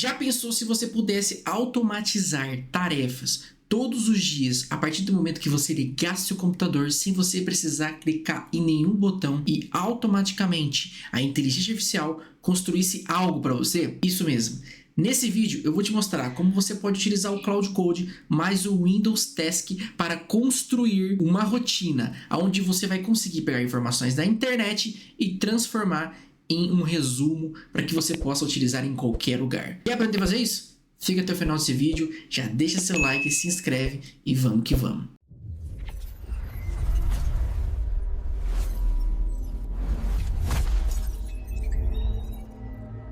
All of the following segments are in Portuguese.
Já pensou se você pudesse automatizar tarefas todos os dias a partir do momento que você ligasse o computador sem você precisar clicar em nenhum botão e automaticamente a inteligência artificial construísse algo para você? Isso mesmo. Nesse vídeo eu vou te mostrar como você pode utilizar o Cloud Code mais o Windows Task para construir uma rotina onde você vai conseguir pegar informações da internet e transformar em um resumo para que você possa utilizar em qualquer lugar. Quer aprender a fazer isso? Fica até o final desse vídeo, já deixa seu like, se inscreve e vamos que vamos.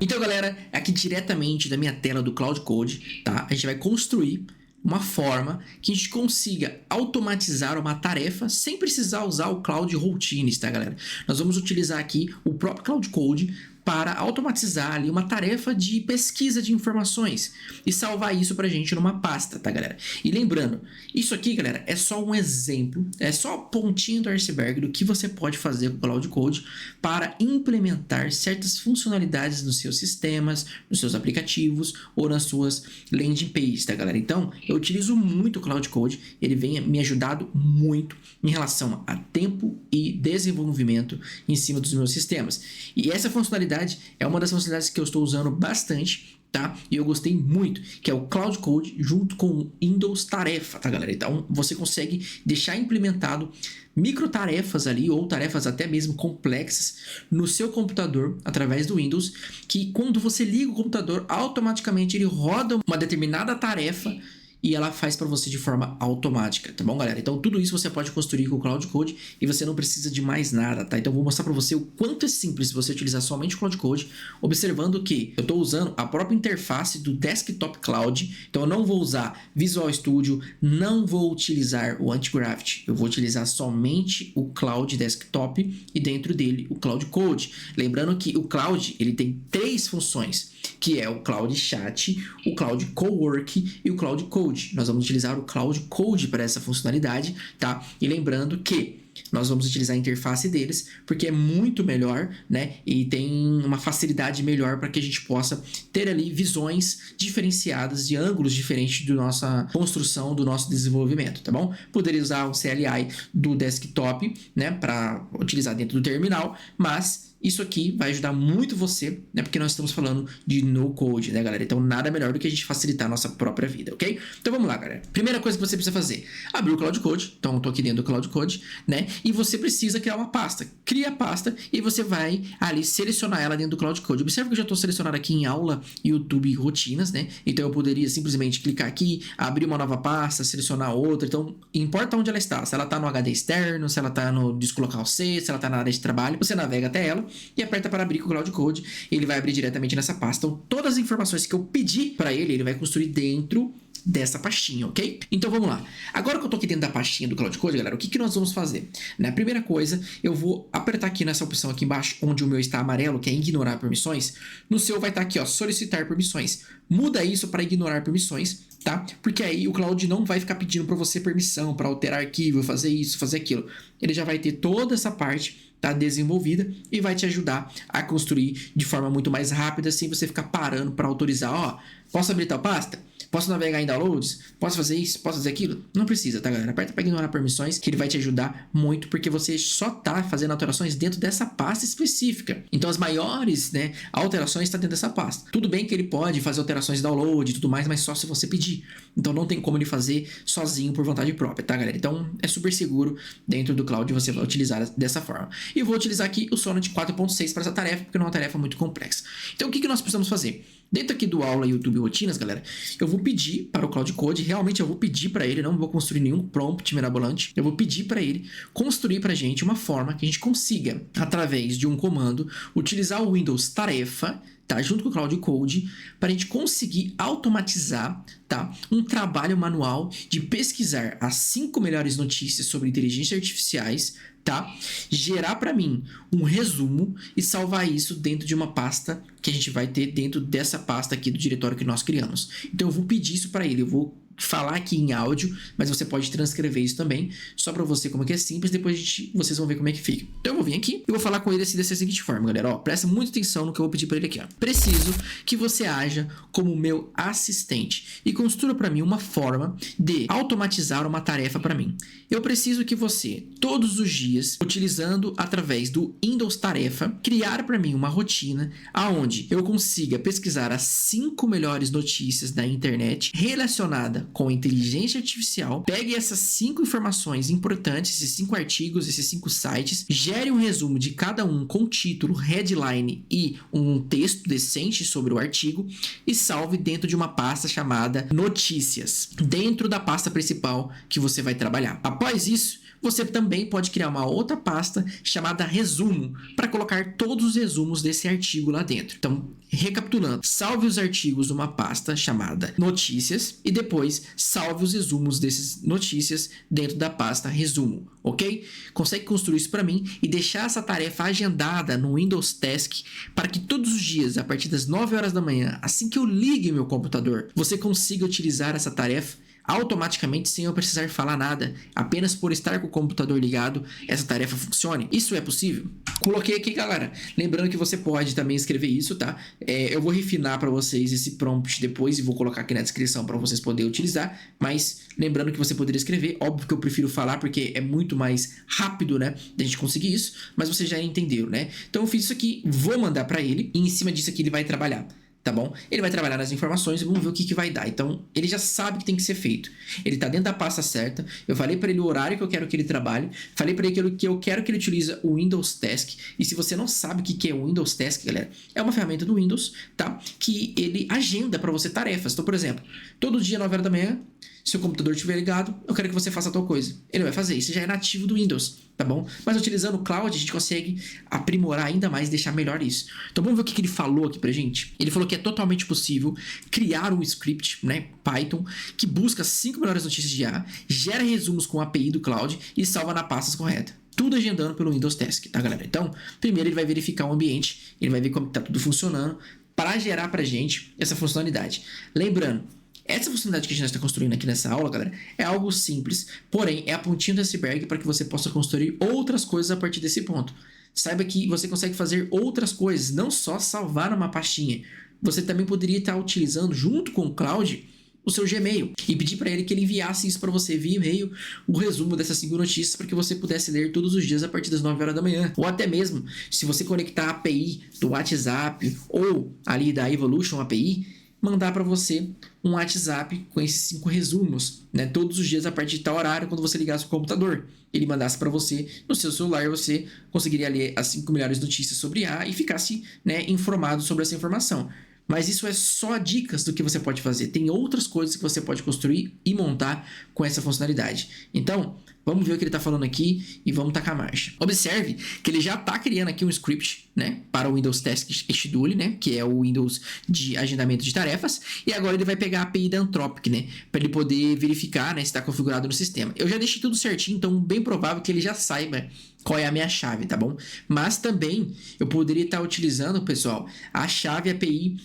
Então, galera, aqui diretamente da minha tela do Cloud Code, tá? A gente vai construir uma forma que a gente consiga automatizar uma tarefa sem precisar usar o Cloud Routines, tá, galera? Nós vamos utilizar aqui o próprio Cloud Code para automatizar ali uma tarefa de pesquisa de informações e salvar isso pra gente numa pasta, tá, galera? E lembrando, isso aqui, galera, é só um exemplo, é só a pontinha do iceberg do que você pode fazer com o Cloud Code para implementar certas funcionalidades nos seus sistemas, nos seus aplicativos ou nas suas landing pages, tá, galera? Então, eu utilizo muito o Cloud Code, ele vem me ajudado muito em relação a tempo e desenvolvimento em cima dos meus sistemas. E essa funcionalidade é uma das funcionalidades que eu estou usando bastante, tá? E eu gostei muito, que é o Cloud Code junto com o Windows Tarefa, tá, galera? Então, você consegue deixar implementado micro tarefas ali, ou tarefas até mesmo complexas, no seu computador, através do Windows, que quando você liga o computador, automaticamente ele roda uma determinada tarefa e ela faz para você de forma automática, tá bom, galera? Então tudo isso você pode construir com o Cloud Code e você não precisa de mais nada, tá? Então eu vou mostrar para você o quanto é simples você utilizar somente o Cloud Code, observando que eu estou usando a própria interface do Desktop Cloud, então eu não vou usar Visual Studio, não vou utilizar o Antigraft, eu vou utilizar somente o Cloud Desktop e dentro dele o Cloud Code. Lembrando que o Cloud, ele tem 3 funções, que é o Cloud Chat, o Cloud Cowork e o Cloud Code. Nós vamos utilizar o Cloud Code para essa funcionalidade, tá? E lembrando que nós vamos utilizar a interface deles, porque é muito melhor, né? E tem uma facilidade melhor para que a gente possa ter ali visões diferenciadas de ângulos diferentes da nossa construção, do nosso desenvolvimento, tá bom? Poderia usar o CLI do desktop, né? Para utilizar dentro do terminal, mas isso aqui vai ajudar muito você, né? Porque nós estamos falando de no code, né, galera? Então nada melhor do que a gente facilitar a nossa própria vida, ok? Então vamos lá, galera. Primeira coisa que você precisa fazer, abrir o Cloud Code. Então eu tô aqui dentro do Cloud Code, né? E você precisa criar uma pasta. Cria a pasta e você vai ali selecionar ela dentro do Cloud Code. Observe que eu já estou selecionado aqui em aula YouTube rotinas, né? Então eu poderia simplesmente clicar aqui, abrir uma nova pasta, selecionar outra. Então importa onde ela está. Se ela está no HD externo, se ela está no disco local C, se ela está na área de trabalho, você navega até ela e aperta para abrir com o Cloud Code, ele vai abrir diretamente nessa pasta. Então, todas as informações que eu pedi para ele, ele vai construir dentro dessa pastinha, ok? Então vamos lá. Agora que eu tô aqui dentro da pastinha do Cloud Code, galera, o que nós vamos fazer? Na primeira coisa, eu vou apertar aqui nessa opção aqui embaixo, onde o meu está amarelo, que é ignorar permissões. No seu vai estar aqui, ó, solicitar permissões. Muda isso para ignorar permissões, tá? Porque aí o Cloud não vai ficar pedindo para você permissão para alterar arquivo, fazer isso, fazer aquilo. Ele já vai ter toda essa parte, tá, desenvolvida e vai te ajudar a construir de forma muito mais rápida, sem você ficar parando para autorizar, ó, posso abrir tal pasta? Posso navegar em downloads? Posso fazer isso? Posso fazer aquilo? Não precisa, tá, galera? Aperta para ignorar permissões, que ele vai te ajudar muito, porque você só tá fazendo alterações dentro dessa pasta específica. Então as maiores, né, alterações estão dentro dessa pasta. Tudo bem que ele pode fazer alterações de download e tudo mais, mas só se você pedir. Então não tem como ele fazer sozinho por vontade própria, tá, galera? Então é super seguro dentro do Cloud, você vai utilizar dessa forma. E eu vou utilizar aqui o Sonnet 4.6 para essa tarefa, porque não é uma tarefa muito complexa. Então o que nós precisamos fazer? Dentro aqui do aula YouTube Rotinas, galera, eu vou pedir para o Cloud Code, realmente eu vou pedir para ele, não vou construir nenhum prompt mirabolante, eu vou pedir para ele construir para a gente uma forma que a gente consiga, através de um comando, utilizar o Windows Tarefa, tá, junto com o Cloud Code, para a gente conseguir automatizar, tá, um trabalho manual de pesquisar as 5 melhores notícias sobre inteligência artificiais, tá, gerar para mim um resumo e salvar isso dentro de uma pasta que a gente vai ter dentro dessa pasta aqui do diretório que nós criamos. Então eu vou pedir isso para ele, eu vou falar aqui em áudio, mas você pode transcrever isso também, só pra você como que é simples, depois vocês vão ver como é que fica. Então eu vou vir aqui e vou falar com ele assim dessa seguinte forma, galera, ó, presta muita atenção no que eu vou pedir pra ele aqui, ó. Preciso que você haja como meu assistente e construa pra mim uma forma de automatizar uma tarefa pra mim. Eu preciso que você, todos os dias, utilizando através do Windows Tarefa, criar pra mim uma rotina aonde eu consiga pesquisar as 5 melhores notícias da internet relacionada com inteligência artificial, pegue essas 5 informações importantes, esses 5 artigos, esses 5 sites, gere um resumo de cada um com título, headline e um texto decente sobre o artigo e salve dentro de uma pasta chamada Notícias, dentro da pasta principal que você vai trabalhar. Após isso, você também pode criar uma outra pasta chamada Resumo para colocar todos os resumos desse artigo lá dentro. Então, recapitulando, salve os artigos numa pasta chamada Notícias e depois salve os resumos dessas notícias dentro da pasta Resumo, ok? Consegue construir isso para mim e deixar essa tarefa agendada no Windows Task para que todos os dias, a partir das 9 horas da manhã, assim que eu ligue meu computador, você consiga utilizar essa tarefa automaticamente sem eu precisar falar nada, apenas por estar com o computador ligado, essa tarefa funcione. Isso é possível? Coloquei aqui, galera. Lembrando que você pode também escrever isso, tá? Eu vou refinar para vocês esse prompt depois e vou colocar aqui na descrição para vocês poderem utilizar, mas lembrando que você poderia escrever, óbvio que eu prefiro falar porque é muito mais rápido, né, da gente conseguir isso, mas vocês já entenderam, né? Então eu fiz isso aqui, vou mandar para ele e em cima disso aqui ele vai trabalhar. Tá bom? Ele vai trabalhar nas informações e vamos ver o que vai dar. Então, ele já sabe que tem que ser feito. Ele tá dentro da pasta certa. Eu falei para ele o horário que eu quero que ele trabalhe. Falei para ele que eu quero que ele utilize o Windows Task. E se você não sabe o que é o Windows Task, galera, é uma ferramenta do Windows, tá? Que ele agenda para você tarefas. Então, por exemplo, todo dia, 9 horas da manhã, se o computador estiver ligado, eu quero que você faça tal coisa. Ele vai fazer. Isso já é nativo do Windows, tá bom? Mas utilizando o Cloud, a gente consegue aprimorar ainda mais e deixar melhor isso. Então vamos ver o que ele falou aqui pra gente. Ele falou que é totalmente possível criar um script, né, Python, que busca as 5 melhores notícias de IA, gera resumos com a API do Cloud e salva na pasta correta. Tudo agendando pelo Windows Task, tá, galera? Então, primeiro ele vai verificar o ambiente, ele vai ver como tá tudo funcionando para gerar pra gente essa funcionalidade. Lembrando, essa funcionalidade que a gente está construindo aqui nessa aula, galera, é algo simples, porém é a pontinha do iceberg para que você possa construir outras coisas a partir desse ponto. Saiba que você consegue fazer outras coisas, não só salvar numa pastinha. Você também poderia estar utilizando, junto com o Cloud, o seu Gmail e pedir para ele que ele enviasse isso para você via e-mail, o resumo dessas 5 notícias para que você pudesse ler todos os dias a partir das 9 horas da manhã. Ou até mesmo, se você conectar a API do WhatsApp ou ali da Evolution API, mandar para você um WhatsApp com esses 5 resumos, né? Todos os dias a partir de tal horário, quando você ligasse o computador. Ele mandasse para você no seu celular, você conseguiria ler as 5 melhores notícias sobre A e ficasse, né, informado sobre essa informação. Mas isso é só dicas do que você pode fazer. Tem outras coisas que você pode construir e montar com essa funcionalidade. Então, vamos ver o que ele está falando aqui e vamos tacar a marcha. Observe que ele já está criando aqui um script, né, para o Windows Task Schedule, né, que é o Windows de agendamento de tarefas. E agora ele vai pegar a API da Anthropic, né, para ele poder verificar, né, se está configurado no sistema. Eu já deixei tudo certinho, então bem provável que ele já saiba qual é a minha chave, tá bom? Mas também eu poderia estar utilizando, pessoal, a chave API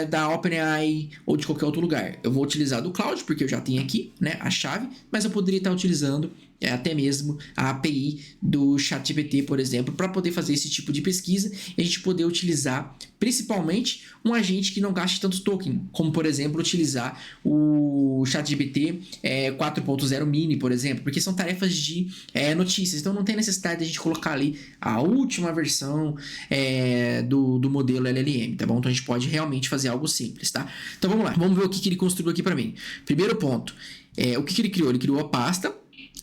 da OpenAI ou de qualquer outro lugar. Eu vou utilizar do Cloud, porque eu já tenho aqui, né, a chave, mas eu poderia estar utilizando até mesmo a API do ChatGPT, por exemplo, para poder fazer esse tipo de pesquisa e a gente poder utilizar principalmente um agente que não gaste tantos tokens, como por exemplo utilizar o ChatGPT 4.0 mini, por exemplo, porque são tarefas de notícias, então não tem necessidade de a gente colocar ali a última versão do modelo LLM, tá bom? Então a gente pode realmente fazer algo simples, tá? Então vamos lá, vamos ver o que ele construiu aqui para mim. Primeiro ponto, o que ele criou? Ele criou a pasta,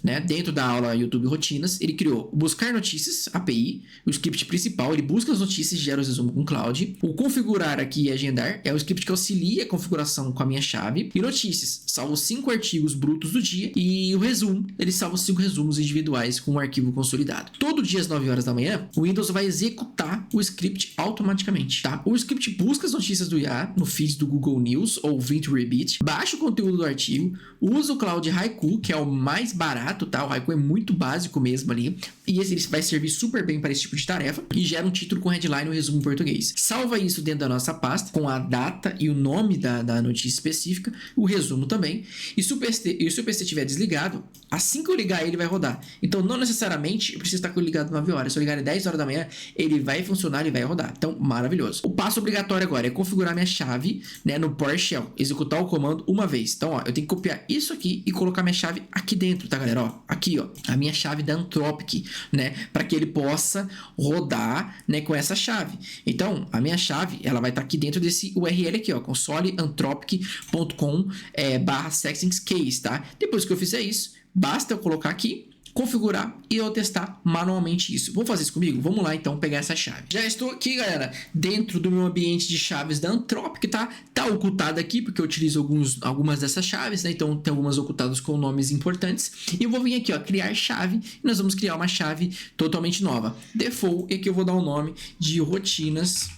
né, dentro da aula YouTube Rotinas, ele criou o Buscar Notícias, API, o script principal, ele busca as notícias e gera o resumo com Cloud. O Configurar aqui e Agendar é o script que auxilia a configuração com a minha chave. E Notícias, salva os 5 artigos brutos do dia. E o Resumo, ele salva os 5 resumos individuais com o arquivo consolidado. Todo dia às 9 horas da manhã, o Windows vai executar o script automaticamente, tá? O script busca as notícias do IA no feed do Google News ou Vint Rebit, baixa o conteúdo do artigo, usa o Cloud Haiku, que é o mais barato barato, tá? O Haiku é muito básico mesmo ali. E ele vai servir super bem para esse tipo de tarefa. E gera um título com headline e um resumo em português. Salva isso dentro da nossa pasta, com a data e o nome da notícia específica, o resumo também. E se o PC estiver desligado, assim que eu ligar ele vai rodar. Então não necessariamente eu preciso estar com ele ligado 9 horas. Se eu ligar ele 10 horas da manhã, ele vai funcionar, ele vai rodar. Então, maravilhoso. O passo obrigatório agora é configurar minha chave, né, no PowerShell. Executar o comando uma vez. Então, ó, eu tenho que copiar isso aqui e colocar minha chave aqui dentro, tá, galera? Ó, aqui, ó, a minha chave da Anthropic, né, para que ele possa rodar, né, com essa chave. Então, a minha chave, ela vai estar aqui dentro desse URL aqui, ó, consoleanthropic.com/settingscase, tá? Depois que eu fizer isso, basta eu colocar aqui, configurar e eu testar manualmente isso. Vamos fazer isso comigo? Vamos lá, então, pegar essa chave. Já estou aqui, galera, dentro do meu ambiente de chaves da Anthropic, tá? Tá ocultada aqui, porque eu utilizo algumas dessas chaves, né? Então, tem algumas ocultadas com nomes importantes. E eu vou vir aqui, ó, criar chave. E nós vamos criar uma chave totalmente nova. Default, e aqui eu vou dar o nome de rotinas,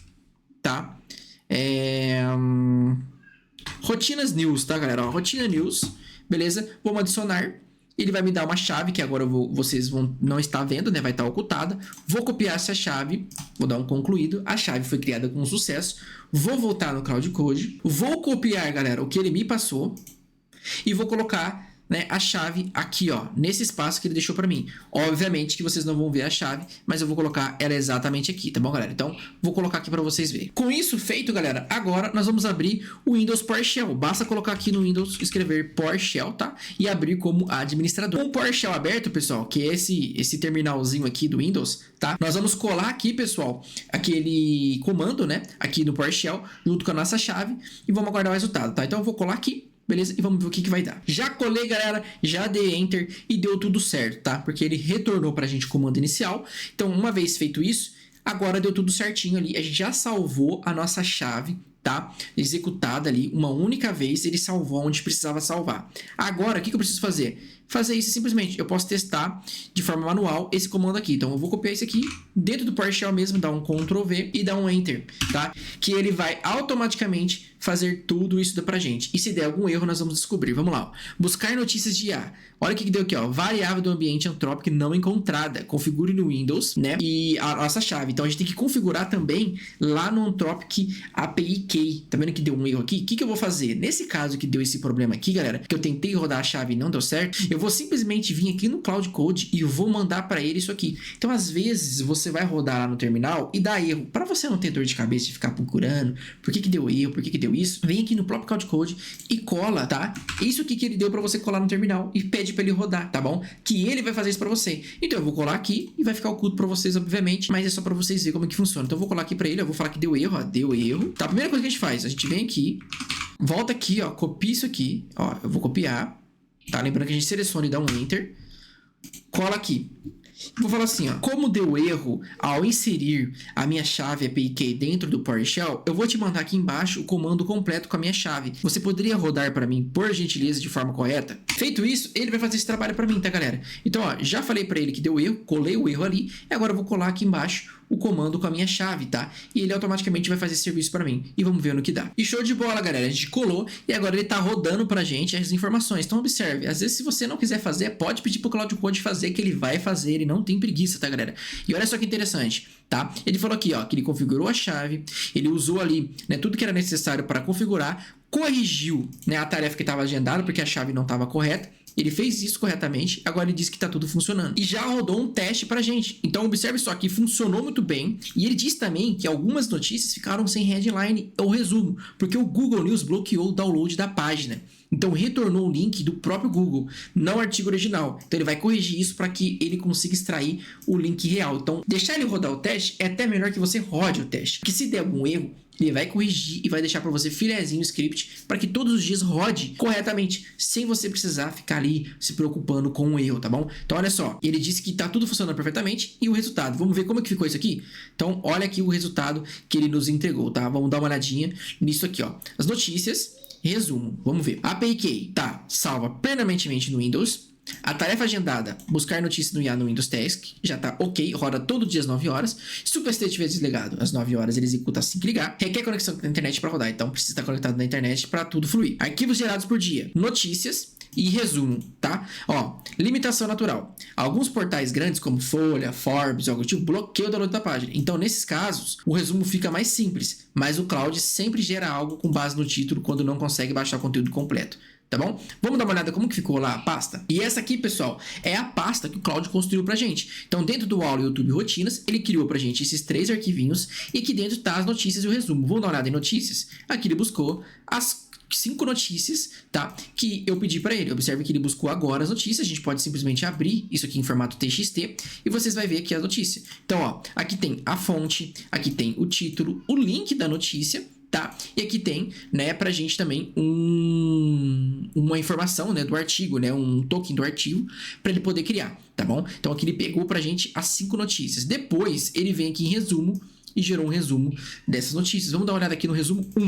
tá? Rotinas News, tá, galera? Ó, rotina News, beleza? Vamos adicionar. Ele vai me dar uma chave que agora vocês vão não estar vendo, né? Vai estar ocultada. Vou copiar essa chave, vou dar um concluído. A chave foi criada com sucesso. Vou voltar no Cloud Code. Vou copiar, galera, o que ele me passou. E vou colocar, né, a chave aqui, ó, nesse espaço que ele deixou para mim. Obviamente que vocês não vão ver a chave, mas eu vou colocar ela exatamente aqui, tá bom, galera? Então, vou colocar aqui para vocês verem. Com isso feito, galera, agora nós vamos abrir o Windows PowerShell. Basta colocar aqui no Windows, escrever PowerShell, tá? E abrir como administrador. Com o PowerShell aberto, pessoal, que é esse terminalzinho aqui do Windows, tá? Nós vamos colar aqui, pessoal, aquele comando, né, aqui no PowerShell, junto com a nossa chave, e vamos aguardar o resultado, tá? Então, eu vou colar aqui. Beleza? E vamos ver o que vai dar. Já colei, galera, já dei Enter e deu tudo certo, tá? Porque ele retornou pra gente o comando inicial. Então, uma vez feito isso, agora deu tudo certinho ali. A gente já salvou a nossa chave, tá? Executada ali uma única vez, ele salvou onde precisava salvar. Agora, o que eu preciso fazer? Fazer isso simplesmente. Eu posso testar de forma manual esse comando aqui. Então, eu vou copiar esse aqui dentro do PowerShell mesmo, dar um Ctrl V e dar um Enter, tá? Que ele vai automaticamente fazer tudo isso pra gente. E se der algum erro, nós vamos descobrir. Vamos lá, ó. Buscar notícias de IA. Olha o que deu aqui, ó. Variável do ambiente Anthropic não encontrada. Configure no Windows, né? E a nossa chave. Então, a gente tem que configurar também lá no Anthropic API Key. Tá vendo que deu um erro aqui? O que eu vou fazer? Nesse caso que deu esse problema aqui, galera, que eu tentei rodar a chave e não deu certo, eu vou simplesmente vir aqui no Cloud Code e vou mandar para ele isso aqui. Então, às vezes, você vai rodar lá no terminal e dá erro. Para você não ter dor de cabeça de ficar procurando por que deu erro, por que deu isso, vem aqui no próprio Cloud Code e cola, tá? Isso aqui que ele deu para você colar no terminal e pede para ele rodar, tá bom? Que ele vai fazer isso para você. Então, eu vou colar aqui e vai ficar oculto para vocês, obviamente, mas é só para vocês verem como é que funciona. Então, eu vou colar aqui para ele, eu vou falar que deu erro, ó, deu erro. Tá? A primeira coisa que a gente faz, a gente vem aqui, volta aqui, ó, copia isso aqui, ó, eu vou copiar, tá? Lembrando que a gente seleciona e dá um Enter, cola aqui. Vou falar assim, ó, como deu erro ao inserir a minha chave API Key dentro do PowerShell, eu vou te mandar aqui embaixo o comando completo com a minha chave. Você poderia rodar para mim, por gentileza, de forma correta? Feito isso, ele vai fazer esse trabalho para mim, tá, galera? Então, ó, já falei para ele que deu erro, colei o erro ali, e agora eu vou colar aqui embaixo o comando com a minha chave, tá? E ele automaticamente vai fazer esse serviço para mim. E vamos ver no que dá. E show de bola, galera. A gente colou e agora ele tá rodando pra gente as informações. Então, observe. Às vezes, se você não quiser fazer, pode pedir pro Cloud Code fazer, que ele vai fazer. Ele não tem preguiça, tá, galera? E olha só que interessante, tá? Ele falou aqui, ó, que ele configurou a chave, ele usou ali, né, tudo que era necessário para configurar, corrigiu, né, a tarefa que estava agendada, porque a chave não estava correta. Ele fez isso corretamente, agora ele diz que está tudo funcionando. E já rodou um teste pra gente. Então, observe só que funcionou muito bem. E ele diz também que algumas notícias ficaram sem headline ou resumo, porque o Google News bloqueou o download da página. Então, retornou o link do próprio Google, não o artigo original. Então, ele vai corrigir isso para que ele consiga extrair o link real. Então, deixar ele rodar o teste é até melhor que você rode o teste. Porque se der algum erro, ele vai corrigir e vai deixar para você filezinho o script para que todos os dias rode corretamente, sem você precisar ficar ali se preocupando com o erro, tá bom? Então, olha só, ele disse que tá tudo funcionando perfeitamente e o resultado. Vamos ver como é que ficou isso aqui? Então, olha aqui o resultado que ele nos entregou, tá? Vamos dar uma olhadinha nisso aqui, ó. As notícias, resumo, vamos ver. A API Key tá salva permanentemente no Windows. A tarefa agendada, buscar notícias no IA no Windows Task, já tá ok, roda todo dia às 9 horas. Se o PC estiver desligado às 9 horas, ele executa assim que ligar. Requer conexão com a internet para rodar, então precisa estar conectado na internet para tudo fluir. Arquivos gerados por dia, notícias e resumo, tá? Ó, limitação natural. Alguns portais grandes, como Folha, Forbes, algo tipo, bloqueiam o download da página. Então, nesses casos, o resumo fica mais simples, mas o Cloud sempre gera algo com base no título quando não consegue baixar o conteúdo completo. Tá bom? Vamos dar uma olhada como que ficou lá a pasta? E essa aqui, pessoal, é a pasta que o Cloud construiu pra gente. Então, dentro do Aula YouTube Rotinas, ele criou pra gente esses 3 arquivinhos e aqui dentro tá as notícias e o resumo. Vamos dar uma olhada em notícias? Aqui ele buscou as 5 notícias, tá? Que eu pedi para ele. Observe que ele buscou agora as notícias. A gente pode simplesmente abrir isso aqui em formato TXT e vocês vão ver aqui a notícia. Então, ó, aqui tem a fonte, aqui tem o título, o link da notícia, tá? E aqui tem, né, pra gente também uma informação, né, do artigo, né, um token do artigo para ele poder criar, tá bom? Então aqui ele pegou pra gente as 5 notícias. Depois ele vem aqui em resumo e gerou um resumo dessas notícias. Vamos dar uma olhada aqui no resumo 1.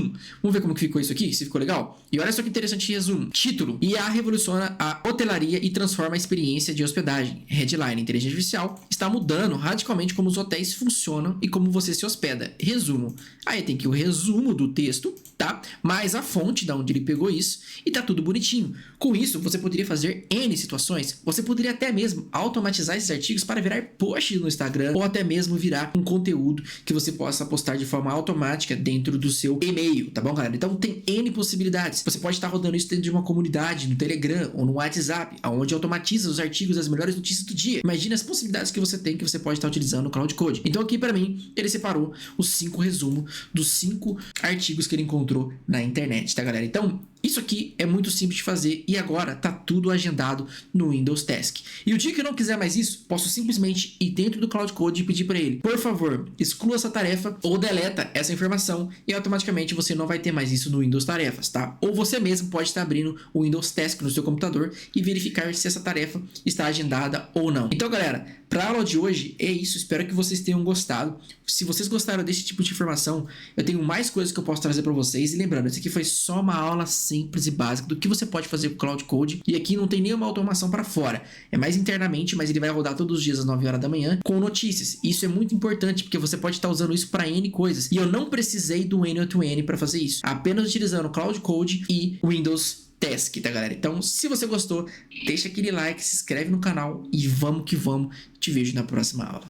Vamos ver como que ficou isso aqui, se ficou legal? E olha só que interessante resumo. Título: IA revoluciona a hotelaria e transforma a experiência de hospedagem. Headline: inteligência artificial está mudando radicalmente como os hotéis funcionam e como você se hospeda. Resumo. Aí tem aqui o resumo do texto, tá? Mais a fonte da onde ele pegou isso e tá tudo bonitinho. Com isso, você poderia fazer N situações. Você poderia até mesmo automatizar esses artigos para virar post no Instagram ou até mesmo virar um conteúdo que você possa postar de forma automática dentro do seu e-mail, tá bom, galera? Então tem N possibilidades. Você pode estar rodando isso dentro de uma comunidade, no Telegram ou no WhatsApp, onde automatiza os artigos das melhores notícias do dia. Imagina as possibilidades que você tem, que você pode estar utilizando no Cloud Code. Então aqui para mim, ele separou os 5 resumos dos 5 artigos que ele encontrou na internet, tá, galera? Então, isso aqui é muito simples de fazer e agora tá tudo agendado no Windows Task. E o dia que eu não quiser mais isso, posso simplesmente ir dentro do Cloud Code e pedir para ele, por favor, exclua essa tarefa ou deleta essa informação e automaticamente você não vai ter mais isso no Windows Tarefas, tá? Ou você mesmo pode estar abrindo o Windows Task no seu computador e verificar se essa tarefa está agendada ou não. Então, galera, para a aula de hoje é isso. Espero que vocês tenham gostado. Se vocês gostaram desse tipo de informação, eu tenho mais coisas que eu posso trazer para vocês. E lembrando, isso aqui foi só uma aula simples e básica do que você pode fazer com o Cloud Code. E aqui não tem nenhuma automação para fora. É mais internamente, mas ele vai rodar todos os dias às 9 horas da manhã com notícias. Isso é muito importante porque você pode estar usando isso para N coisas. E eu não precisei do N8N para fazer isso. Apenas utilizando o Cloud Code e Windows Task, tá, galera? Então, se você gostou, deixa aquele like, se inscreve no canal e vamos que vamos. Te vejo na próxima aula.